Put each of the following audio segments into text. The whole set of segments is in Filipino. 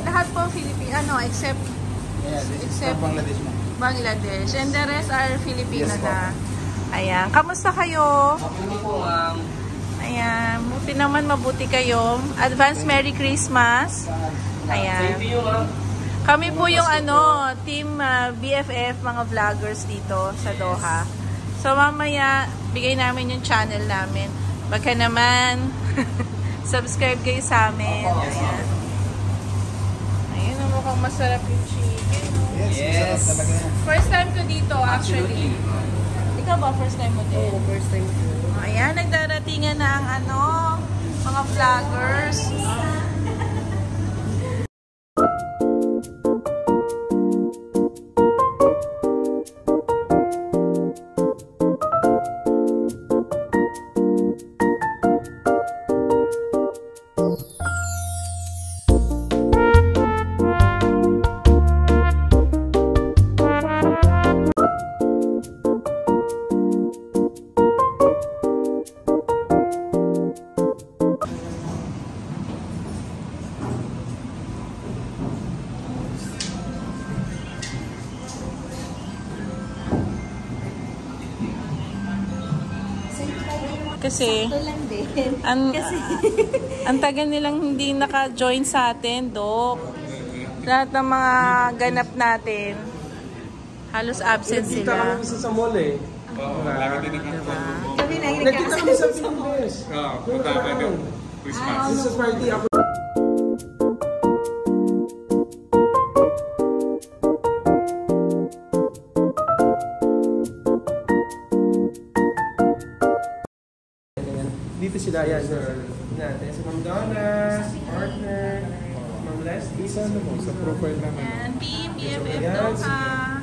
Lahat po Filipino, except Bangladesh mo. Bangladesh. And the rest are Filipino na. Ayan. Kamusta kayo? Mabuti po, ma'am. Ayan. Buti naman, mabuti kayo. Advance Merry Christmas. Ayan. Thank you, ma'am. Kami po yung team BFF, mga vloggers dito sa Doha. So mamaya, bigay namin yung channel namin. Baka naman, subscribe kayo sa amin. Ayan. Ayun, mukhang masarap yung chicken. Yes. First time ko dito, actually. Ikaw ba, first time mo din? Oo, first time ko. Ayan, nagdaratingan na ang mga vloggers. Kasi ang tagal nilang hindi naka-join sa atin, Dok. Lahat ng mga ganap natin, halos absent sila. Nagkita kami isa sa mall eh. Lagi din nakakapag. Kami na, nagkita kami sa Pilipinas. Punta ka ng Christmas. Christmas party ako. Dito sila yan. Natin sa Ma'am Donna, si partner, Ma'am Leslie. Isa mo, sa profile namin. And Team BFF Doha.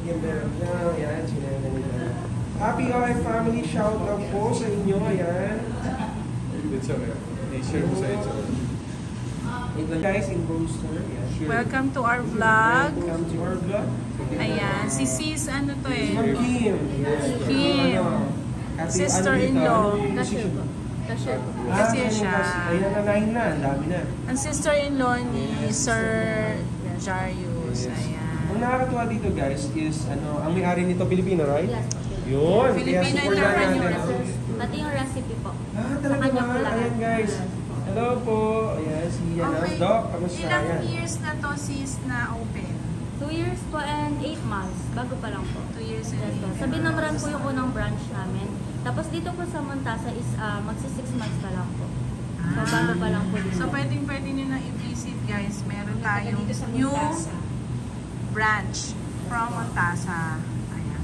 Yung meron lang, yan, sinenda nila. Happy OF Family, shout out po sa inyo, ayan. It's alright. I-share mo sa ito. Guys, in Brewster, yan. Welcome to our vlog. Welcome to our vlog. Ayan, si Sis, ano to eh? Ma'am Kim. Kim. Sister-in-law. Kasi siya. Ayan na, 9 na, ang dami na. Ang sister-in-law ni Sir Jarius. Ayan. Ang nakakatuwa dito guys is, ang may-ari nito Pilipino, right? Yes. Yun. Filipino kaya support entrepreneur. natin. Pati yung recipe po. Talaga Sa kanya ba? po lahat. Ayan guys. Hello po. Ayan, si Doc. Kamusta? Ilang Ayan. years na to, Sis, na open? 2 years po and 8 months. Bago pa lang po. 2 years and Yes po. Sa Binamran po yung unang branch namin. Tapos dito po sa Montasa is magsi 6 months pa lang po. So bago pa lang po dito. So pwede nyo na i-visit, guys. Meron tayong new branch from Montasa. Ayan.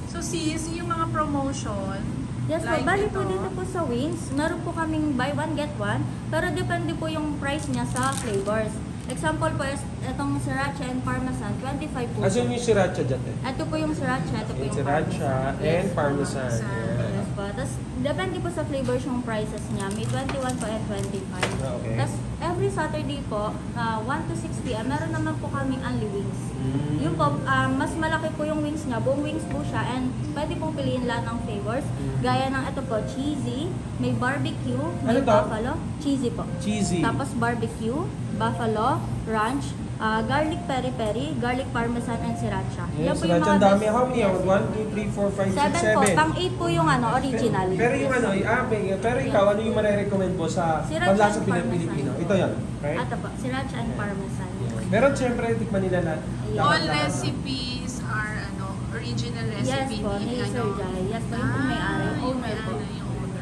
So sis, yung mga promotion, Yes po, like bali ito, po dito po sa Wings, meron po kaming buy one get one, pero depende po yung price niya sa flavors. Example po is itong sriracha and parmesan, 25 po. Asan yung sriracha dyan eh? Ito po yung sriracha, ito po yung Sriracha and parmesan. Yes po. Tapos, depende po sa flavors yung prices niya. May 21 po and 25. Okay. Tapos, every Saturday po, 1 to 6 p.m., meron naman po kaming only wings. Yung po, mas malaki po yung wings niya. Buong wings po siya and pwede pong piliin lahat ng flavors. Gaya ng ito po, cheesy, may barbecue, may Ano to? buffalo. Cheesy po. Cheesy. Tapos barbecue, buffalo, ranch, garlic peri-peri, garlic parmesan, and sriracha. Yes, po yung sriracha. Ang mga dami. How many? 1, 2, 3, 4, 5, 6, 7 po. 7. Pang 8 po yung original. Pero yung pero ikaw, ano yung marirecommend mo sa Sriracha panlasa and parmesan. Pilipino? Ito yan, right? Ito po, sriracha and parmesan. Pero siyempre, tikman nila lahat. all recipes are original Yes recipe po, ni Sir Jai. Yes po, yung may-ari. Owner po.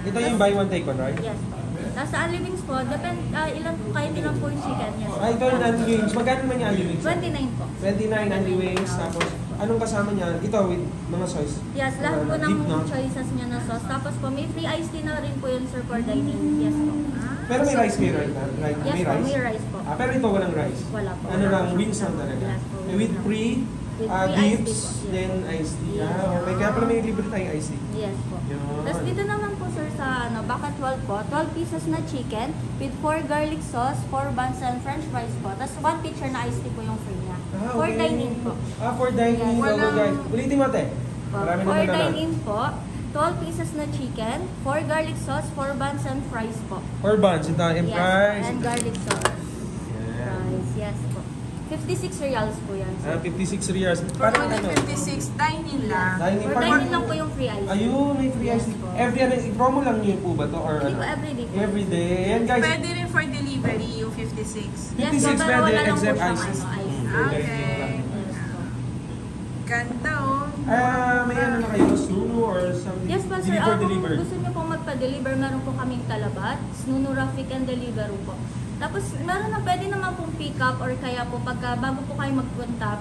Ito yung buy one take one, right? Yes po. Tapos sa Unli Wings po, kahit ilan po yung chicken. Yes po. Ito yung Unli Wings. Magkano naman yung Unli Wings? 29 po. 29 Unli Wings. Tapos, anong kasama niya? Ito with mga sauce. Yes, lahat po ng Deep, no? choices niya na sauce. Tapos po, may free iced tea na rin po yun, sir, for dining. Yes po. Pero may rice may right na? Right, Yes may po, rice? may rice po. Pero ito walang rice? Wala po. Ano lang, wings lang talaga? Yes po. With free With free dips, iced tea po. then iced tea. Yes. Okay. Kaya pala may libre tayong iced tea. Yes po. Yun. Tapos dito naman po sir sa baka 12 po, 12 pieces na chicken with 4 garlic sauce, 4 buns and french fries po. Tapos 1 pitcher na iced tea po yung free niya. For okay. dining po. For dining. Yes. Okay, guys. Ulitin mo ate. Marami For naman na. dining po, 12 pieces na chicken, 4 garlic sauce, 4 buns and fries po. 4 buns. Ito, and Yes, fries. and garlic sauce. Yes po. 56 reals po yan. 56 reals. For only 56, dining lang. For dining lang po yung free ice. Ayun, may free ice. Every ano, i-promo lang niyo po ba to or Hindi ano? po everyday po. Everyday. Ayan guys. Pwede rin for delivery yung 56. Yes 56 po, pero pwede, wala lang po except siyang ices. ice. Okay. Ganda oh. May ano na kayo, Snuno or something? Yes po sir, Deliver. kung gusto niyo pong magpa-deliver, meron po kaming Talabat, Snuno Raffic and Deliveroo po. Tapos meron na pwede naman pong pick up or kaya po pagka bago po kayo magpunta,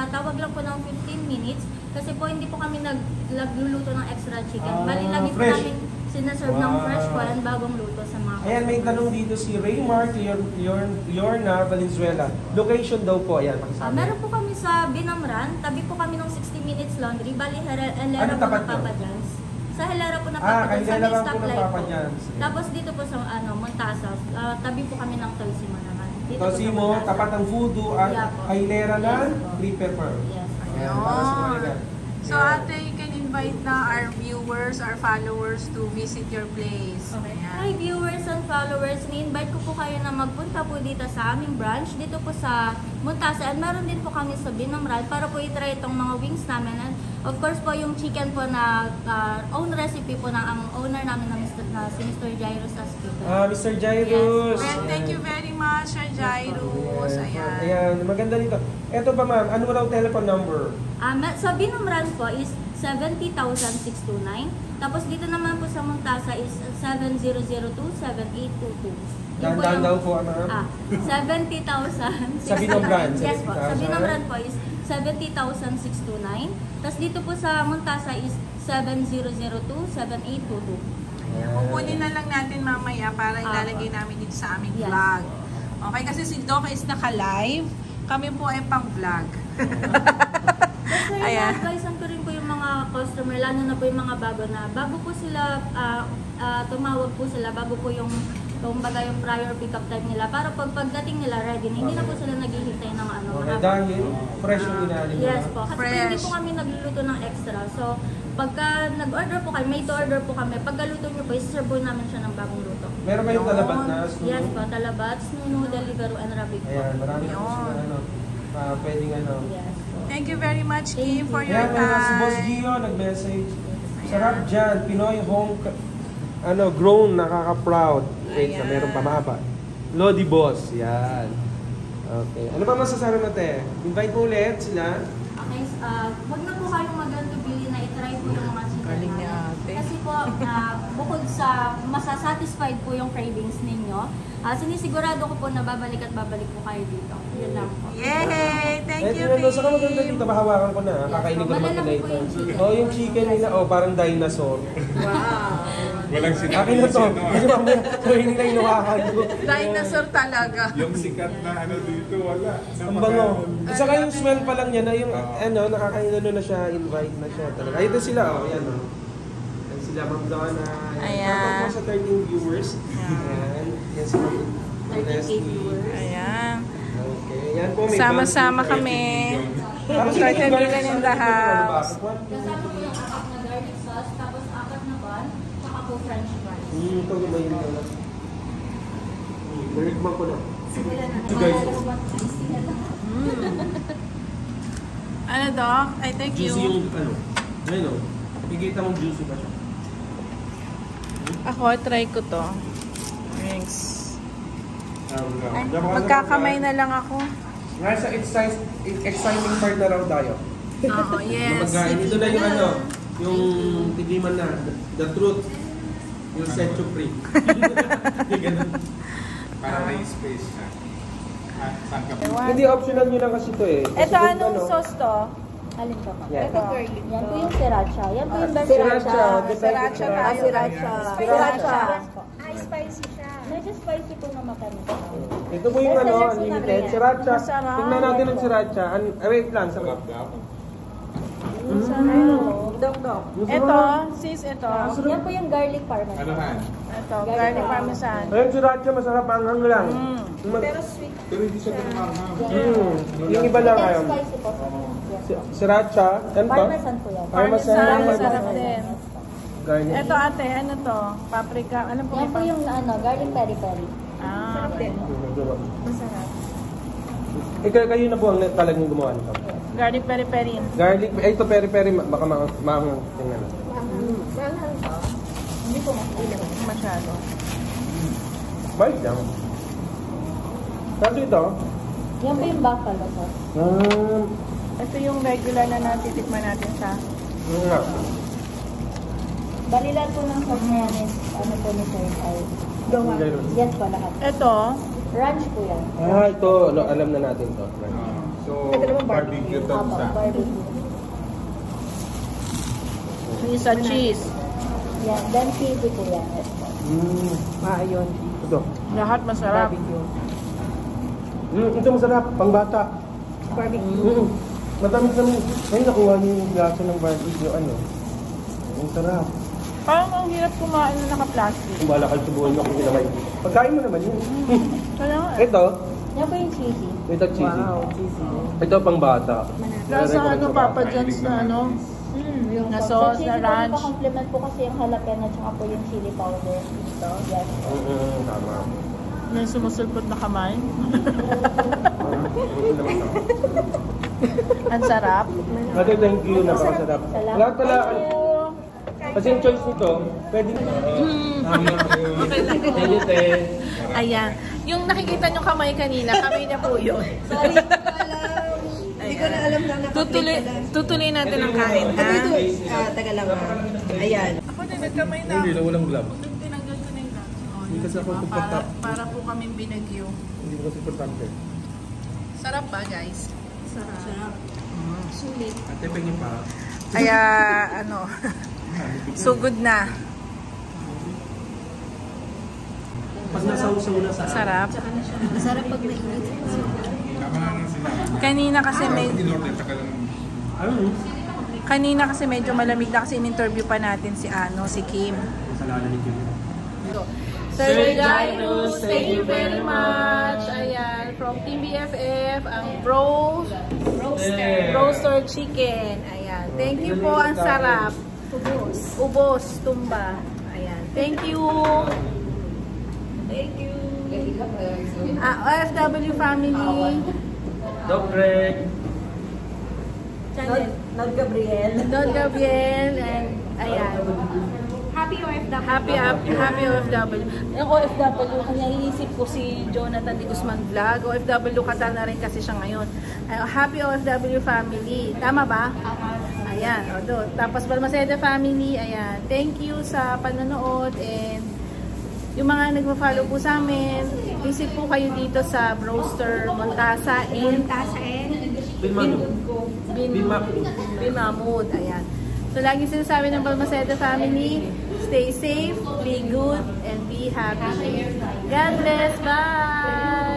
tawag lang po ng 15 minutes kasi po hindi po kami nagluluto ng extra chicken. Bali lagi po fresh. namin sinaserve ng fresh po and bagong luto sa mga Ayan, may tanong dito si Raymar Liorna Valenzuela. Location daw po, ayan. meron po kami sa Binamran, tabi po kami ng 60 minutes laundry, bali Helera Ano po tapat ng Papa John's. Sa Helera po ng Ah, Papa John's, kay sa Helera may po ng stoplight Papa po. John's. Tapos dito po sa Montasas, tabi po kami ng Tolsimo naman. Dito po sa Tosimo, Montasas. tapat ng Voodoo at Yeah po. Hilera ng Yes po. Free Pepper. Yes. Ayan, para sa mga ganyan. So ate, you can invite na our viewers, our followers to visit your place. Okay. Ayan. Hi viewers and followers, ni-invite ko po kayo na magpunta po dito sa aming branch, dito po sa Montasa. At meron din po kami sa Binamran para po i-try itong mga wings namin. And of course po yung chicken po na own recipe po ng ang owner namin na si Mr. Jairus Aspito. Mr. Jairus. Well, thank you very much, Sir Jairus. Ayan. Ayan, maganda dito. Ito ba ma'am, ano raw telephone number? Sa Binamran po is 70,629. Tapos dito naman po sa Montasa is 7002-7822. Dahan-dahan daw po, ano? 70,000. Sa Binamran, Yes po. Sa 70,000. Binamran po is 70,629. Tapos dito po sa Montasa is 7002-7822. Kukunin na lang natin mamaya para ilalagay namin dito sa aming Yes. vlog. Okay, kasi si Doc is naka-live. Kami po ay pang-vlog. Kasi Ayan. advisean ko rin po yung mga customer, lalo na po yung mga bago po sila, tumawag po sila, bago po yung kumbaga yung prior pick-up time nila para pagdating nila ready, hindi na po sila naghihintay ng ano. Okay, mahaba. dahil fresh yung inalim. Yes po, kasi po hindi Fresh. po kami nagluluto ng extra. So, pagka nag-order po kayo, may to-order po kami, pagkaluto nyo po, isi-serve po namin siya ng bagong luto. Meron kayong talabat na Snuno? Yes po, Talabat, Snuno, Deliveroo, and Rabbit po. Ayan, marami po sila ano, pwedeng ano. Yes po. Thank you very much, Kim, for your Ayan, si Boss time. Gio nag-message. Sarap dyan, Pinoy home, grown, nakaka-proud. Wait, na meron pa mahaba. Lodi Boss, yan. Okay. Ano ba masasabi mo, te? Invite mo ulit sila. Okay, wag na po kayong magantubili na i-try po yung mga chicken Galing ni namin. ate. Kasi po, bukod sa masasatisfied po yung cravings ninyo, sinisigurado ko po na babalik at babalik po kayo dito. Yun lang po. Yay! Thank you, Tingnan mo, saka maganda Kim. dito, mahawakan ko na. Kakainin ko naman Malalaki ito po ito. yung chicken. Oh, yung chicken nila, parang dinosaur. Wow. Walang sinabi Akin na to. sino, Kasi mamaya, kainin nila inuwakan ko. Dinosaur talaga. Yung sikat na ano dito, wala. Ang bango. At saka yung smell pa lang niya na yung, nakakain na siya, invite na siya talaga. Ay, ito sila, yan Yan sila, Ma'am Donna. Ayan. Tapos po sa 13 viewers. Ayan. Yan si Ma'am 38 viewers. Ayan. Okay. Yan po, may Sama-sama band. kami. Tapos Start yung and garlic million in sauce, the ano ba? house. Kasama po yung 4 na garlic sauce, tapos 4 na bun, saka po french fries. Ito ba yung ano? Narigman ko na. Simulan na. Guys. Ano, Doc? I thank you. Juicy yung ano. Ngayon o. Pigita mong juicy pa siya. Ako, try ko to. Rings. Ay, magkakamay na lang ako. Nasa exciting part na raw tayo. Oo, yes. Magkain. Ito na yung ano. Yung tigliman na. The truth. Yung set you free. Yung ganun. Para may space na. Saan ka pa? Hindi, optional nyo lang kasi ito eh. Kasi Ito, kung anong ano, sauce to? Alin pa pa? Yan. Ito. Yan po yung sriracha. Yan po yung best Sriracha. Sriracha tayo. Sriracha. Ay, spicy siya. Medyo spicy po na matamis. Ito po yung ano, unlimited. Sriracha. Masarap. Tingnan natin ang sriracha. Wait lang. Sarap. Ito, sis, ito. Yan po yung garlic parmesan. Ano man? Ito, garlic parmesan. Ayun, sriracha. Masarap. Anghang lang. Pero sweet. Pero hindi siya pinamahal. Yung iba lang kayo. Spicy po. Yes. Sriracha. Yan pa? Parmesan po yan. Parmesan, Parmesan. sarap din. Garlic. Ito ate, ano to? Paprika. Ano po? Yan po yung garlic peri-peri. Sarap din. Masarap. Kayo na po ang talagang gumawa nito. Garlic peri-peri. Garlic, ito peri-peri, baka maangang tingnan natin. Manghang ba? Hindi po Masyado. Balik lang. Tapos ito, Yan po yung buffalo sauce. Ito yung regular na natitikman natin sa... nga. Balilan po ng sauce na yan is, ano po ni Sir ay gawa. Yes po lahat. Ito, Ranch po yan. Ito, alam na natin to. So, barbecue to Opo, sa. barbecue. yung sa cheese. Yan, then cheesy po yan. Yes po. Ayun. Ito. Lahat masarap. Ito masarap, pangbata. Barbecue. Matamis naman. Ngayon nakuha niyo yung lasa ng barbecue, ano. Ang sarap. Parang ang hirap kumain na naka-plastic. Kung bala kayo subuhin mo kung ginamay. Pagkain mo naman yun. Kaya nga. Ito, Yan po yung cheesy. ito cheesy. cheesy. Ito pang bata. Nasa ano, Papa John's na ano. Yung Na sauce. sauce, Sa cheesy na po, ranch. complement po kasi yung jalapeno at saka po yung chili powder. Ito, yes. Tama. May sumusulpot na kamay. Ang sarap. Ate, thank you. Napakasarap. Salamat. Lahat pala, kasi yung choice nito, pwede Thank you, te. Ayan. Yung nakikita nyo kamay kanina, kamay na po yun. Sorry, hindi ko alam. Hindi ko na alam na Tutuloy natin ang kain, ha? Taga lang. Ayan. Ako din, nagkamay na. Hindi, walang gloves. Tinanggal ko na yung gloves. Hindi kasi ako Para, para po kaming binagyo. Hindi ko kasi importante. Sarap ba, guys? Sarap. Sulit. Ate, pwede pa. Kaya, ano, sugod na. Pag nasausaw na sa Sarap. Masarap pag mainit. Tama na sila. Kanina kasi In-order, tsaka lang. kanina kasi medyo malamig na kasi in-interview pa natin si si Kim. salada ni Kim. Sir Jairus, thank you very much. Ayan, from Team BFF, ang roaster chicken. Ayan, thank you po, ang sarap. Ubos, tumba. Ayan, thank you. Thank you. OFW family. Doc Greg. Nod Gabriel. Don Gabriel, and ayan. Happy OFW. Happy OFW. Yung OFW, kanya iisip ko si Jonathan de Guzman Vlog. OFW Qatar na rin kasi siya ngayon. Happy OFW family. Tama ba? Ayan. O, doon. Tapos Balmaceda family. Ayan. Thank you sa panonood and yung mga nagpa-follow po sa amin, visit po kayo dito sa Broaster Montasa and Binmamud. Ayan. So, lagi sinasabi ng Balmaceda family, stay safe, be good, and be happy. God bless. Bye!